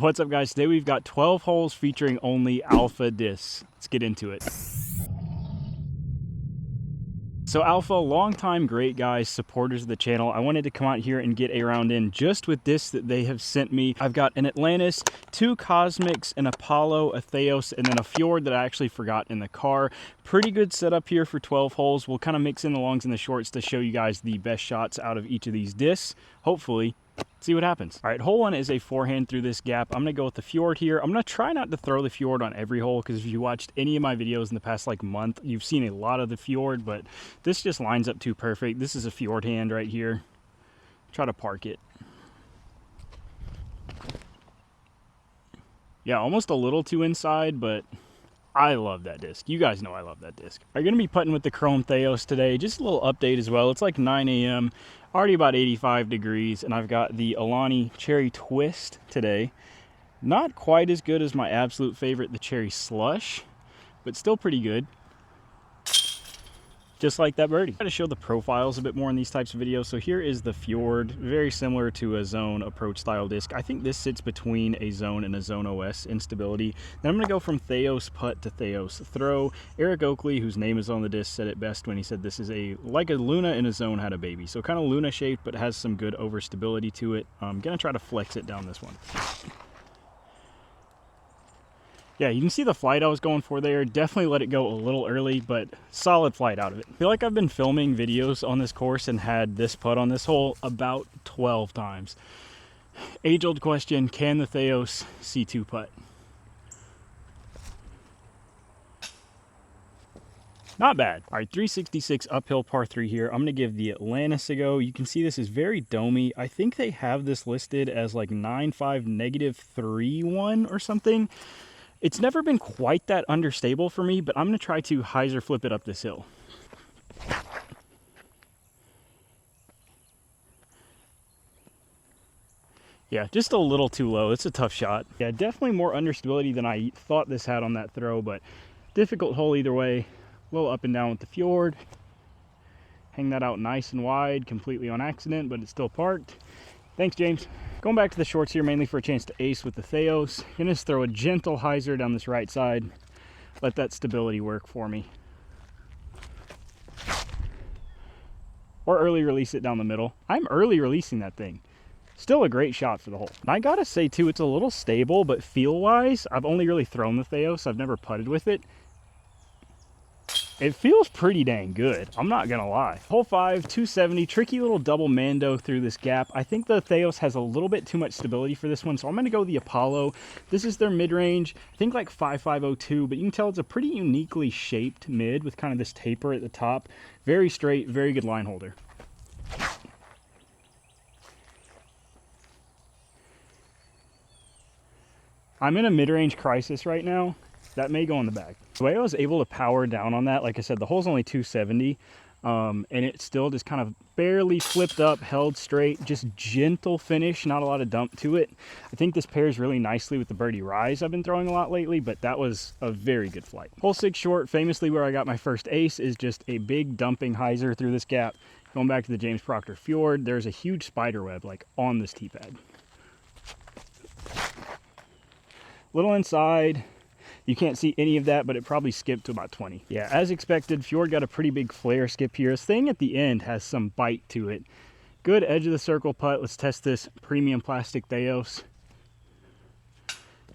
What's up, guys? Today we've got 12 holes featuring only Alfa Discs. Let's get into it. So Alfa, longtime great guys, supporters of the channel. I wanted to come out here and get a round in just with discs that they have sent me. I've got an Atlantis, 2 Cosmics, an Apollo, a Theios, and then a Fjord that I actually forgot in the car. Pretty good setup here for 12 holes. We'll kind of mix in the longs and the shorts to show you guys the best shots out of each of these discs. Hopefully, see what happens. All right, hole 1 is a forehand through this gap. I'm gonna go with the Fjord here. I'm gonna try not to throw the Fjord on every hole, because if you watched any of my videos in the past month, you've seen a lot of the Fjord, but this just lines up too perfect. This is a Fjord hand right here. Try to park it. Yeah, almost a little too inside, but I love that disc. You guys know I love that disc. I'm going to be putting with the Chrome Theios today. Just a little update as well. It's like 9 a.m. Already about 85 degrees, and I've got the Alani Cherry Twist today. Not quite as good as my absolute favorite, the Cherry Slush, but still pretty good. Just like that birdie. I try to show the profiles a bit more in these types of videos. So here is the Fjord, very similar to a Zone approach style disc. I think this sits between a Zone and a Zone OS instability. Then I'm gonna go from Theios putt to Theios throw. Eric Oakley, whose name is on the disc, said it best when he said this is like a Luna in a Zone had a baby. So kind of Luna shaped, but has some good overstability to it. I'm gonna try to flex it down this one. Yeah, you can see the flight I was going for there. Definitely let it go a little early, but solid flight out of it. I feel like I've been filming videos on this course and had this putt on this hole about 12 times. Age-old question, can the Theios C2 putt? Not bad. All right, 366 uphill par 3 here. I'm gonna give the Atlantis a go. You can see this is very domey. I think they have this listed as like 9.5 -3.1 or something. It's never been quite that understable for me, but I'm gonna try to hyzer flip it up this hill. Yeah, just a little too low. It's a tough shot. Yeah, definitely more understability than I thought this had on that throw, but difficult hole either way. A little up and down with the Fjord. Hang that out nice and wide, completely on accident, but it's still parked. Thanks, James. Going back to the shorts here, mainly for a chance to ace with the Theios. Gonna just throw a gentle hyzer down this right side. Let that stability work for me. Or early release it down the middle. I'm early releasing that thing. Still a great shot for the hole. And I gotta say too, it's a little stable, but feel-wise, I've only really thrown the Theios. I've never putted with it. It feels pretty dang good, I'm not gonna lie. Hole 5, 270, tricky little double Mando through this gap. I think the Theios has a little bit too much stability for this one, so I'm gonna go the Apollo. This is their mid-range, I think like 5502, but you can tell it's a pretty uniquely shaped mid with kind of this taper at the top. Very straight, very good line holder. I'm in a mid-range crisis right now. That may go in the bag. The way I was able to power down on that, like I said, the hole's only 270, and it still just kind of barely flipped up, held straight, just gentle finish, not a lot of dump to it. I think this pairs really nicely with the birdie rise I've been throwing a lot lately, but that was a very good flight. Hole 6 short, famously where I got my first ace, is just a big dumping hyzer through this gap. Going back to the James Proctor Fjord, there's a huge spider web like on this tee pad. Little inside. You can't see any of that, but it probably skipped to about 20. Yeah, as expected, Fjord got a pretty big flare skip here. This thing at the end has some bite to it. Good edge of the circle putt. Let's test this premium plastic Theios.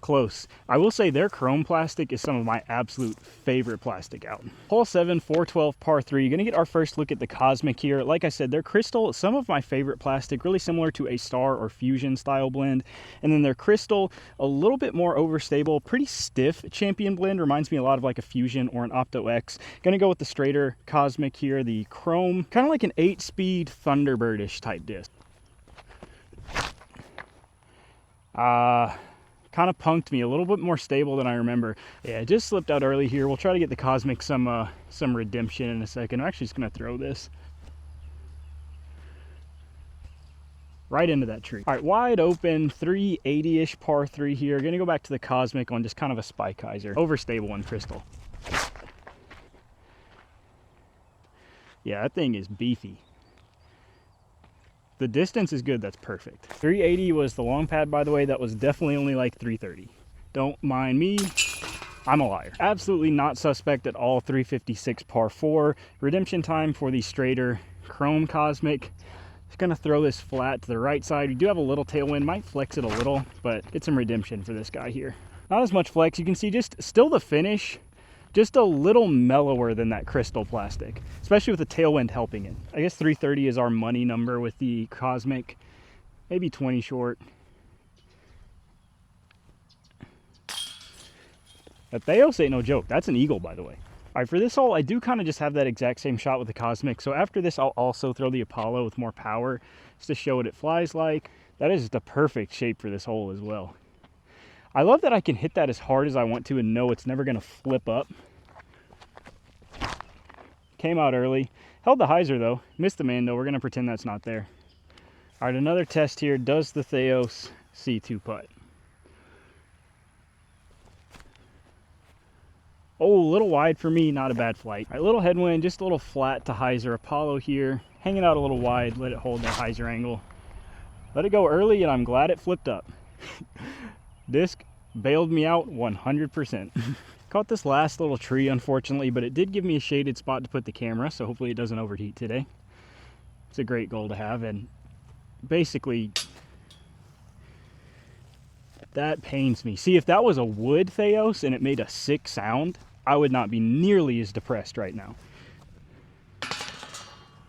Close. I will say their chrome plastic is some of my absolute favorite plastic out. Hole 7, 412 par 3. You're gonna get our first look at the Cosmic here. Like I said, their crystal, some of my favorite plastic, really similar to a Star or Fusion style blend. And then their crystal, a little bit more overstable, pretty stiff Champion blend. Reminds me a lot of like a Fusion or an Opto X. Gonna go with the straighter Cosmic here, the chrome, kind of like an 8-speed Thunderbird-ish type disc. Kind of punked me, a little bit more stable than I remember. Yeah, it just slipped out early here. We'll try to get the Cosmic some redemption in a second. I'm actually just gonna throw this right into that tree. All right, wide open, 380-ish par 3 here. Gonna go back to the Cosmic on just kind of a spike hyzer. Overstable one crystal. Yeah, that thing is beefy. the distance is good, that's perfect. 380 was the long pad, by the way. That was definitely only like 330. Don't mind me, I'm a liar. Absolutely not suspect at all. 356 par 4. Redemption time for the straighter chrome Cosmic. Just gonna throw this flat to the right side. We do have a little tailwind, might flex it a little, but get some redemption for this guy here. Not as much flex. You can see just still the finish, just a little mellower than that crystal plastic, especially with the tailwind helping it. I guess 330 is our money number with the Cosmic, maybe 20 short. That Theios ain't no joke. That's an eagle, by the way. All right, for this hole, I do kind of just have that exact same shot with the Cosmic. So after this, I'll also throw the Apollo with more power just to show what it flies like. That is the perfect shape for this hole as well. I love that I can hit that as hard as I want to and know it's never going to flip up. Came out early. Held the hyzer though. Missed the man though. We're going to pretend that's not there. All right, another test here. Does the Theios C2 putt? Oh, a little wide for me, not a bad flight. All right, little headwind, just a little flat to hyzer. Apollo here, hanging out a little wide. Let it hold that hyzer angle. Let it go early, and I'm glad it flipped up. Disc bailed me out 100%. Caught this last little tree, unfortunately, but it did give me a shaded spot to put the camera, so hopefully it doesn't overheat today. It's a great goal to have, and basically, that pains me. See, if that was a wood Theios and it made a sick sound, I would not be nearly as depressed right now.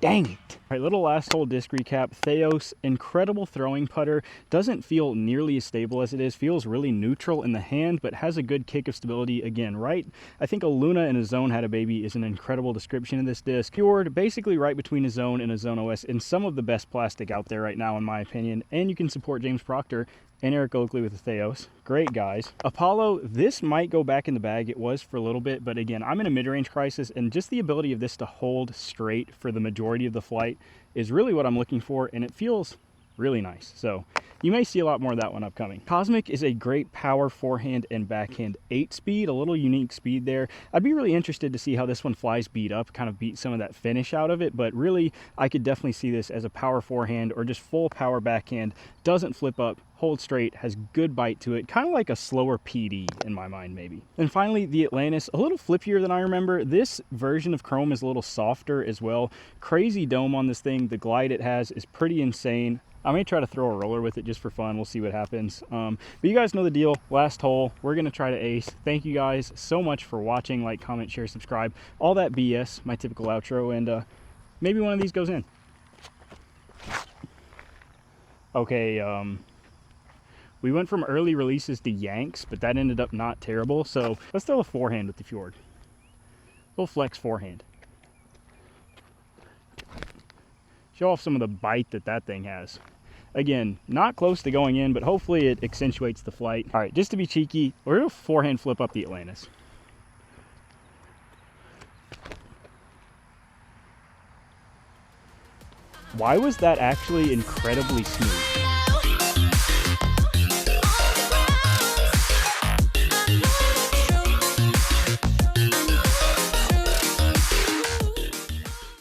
Dang it. All right, little last hole disc recap. Theios, incredible throwing putter. Doesn't feel nearly as stable as it is. Feels really neutral in the hand, but has a good kick of stability again, right? I think a Luna and a Zone had a baby is an incredible description of this disc. Fjord, basically right between a Zone and a Zone OS, and some of the best plastic out there right now, in my opinion. And you can support James Proctor and Eric Oakley with the Theios. Great guys. Apollo, this might go back in the bag. It was for a little bit, but again, I'm in a mid-range crisis, and just the ability of this to hold straight for the majority of the flight is really what I'm looking for, and it feels really nice. So you may see a lot more of that one upcoming. Cosmic is a great power forehand and backhand 8-speed, a little unique speed there. I'd be really interested to see how this one flies beat up, kind of beat some of that finish out of it, but really I could definitely see this as a power forehand or just full power backhand. Doesn't flip up, holds straight, has good bite to it, kind of like a slower PD in my mind maybe. And finally, the Atlantis, a little flippier than I remember. This version of chrome is a little softer as well. Crazy dome on this thing. The glide it has is pretty insane. I may try to throw a roller with it just for fun. We'll see what happens. But you guys know the deal. Last hole, we're going to try to ace. Thank you guys so much for watching. Like, comment, share, subscribe. All that BS, my typical outro. And maybe one of these goes in. Okay, we went from early releases to yanks, but that ended up not terrible. So let's throw a forehand with the Fjord. Little flex forehand. Show off some of the bite that thing has. Again, not close to going in, but hopefully it accentuates the flight. All right, just to be cheeky, we're gonna forehand flip up the Atlantis. Why was that actually incredibly smooth?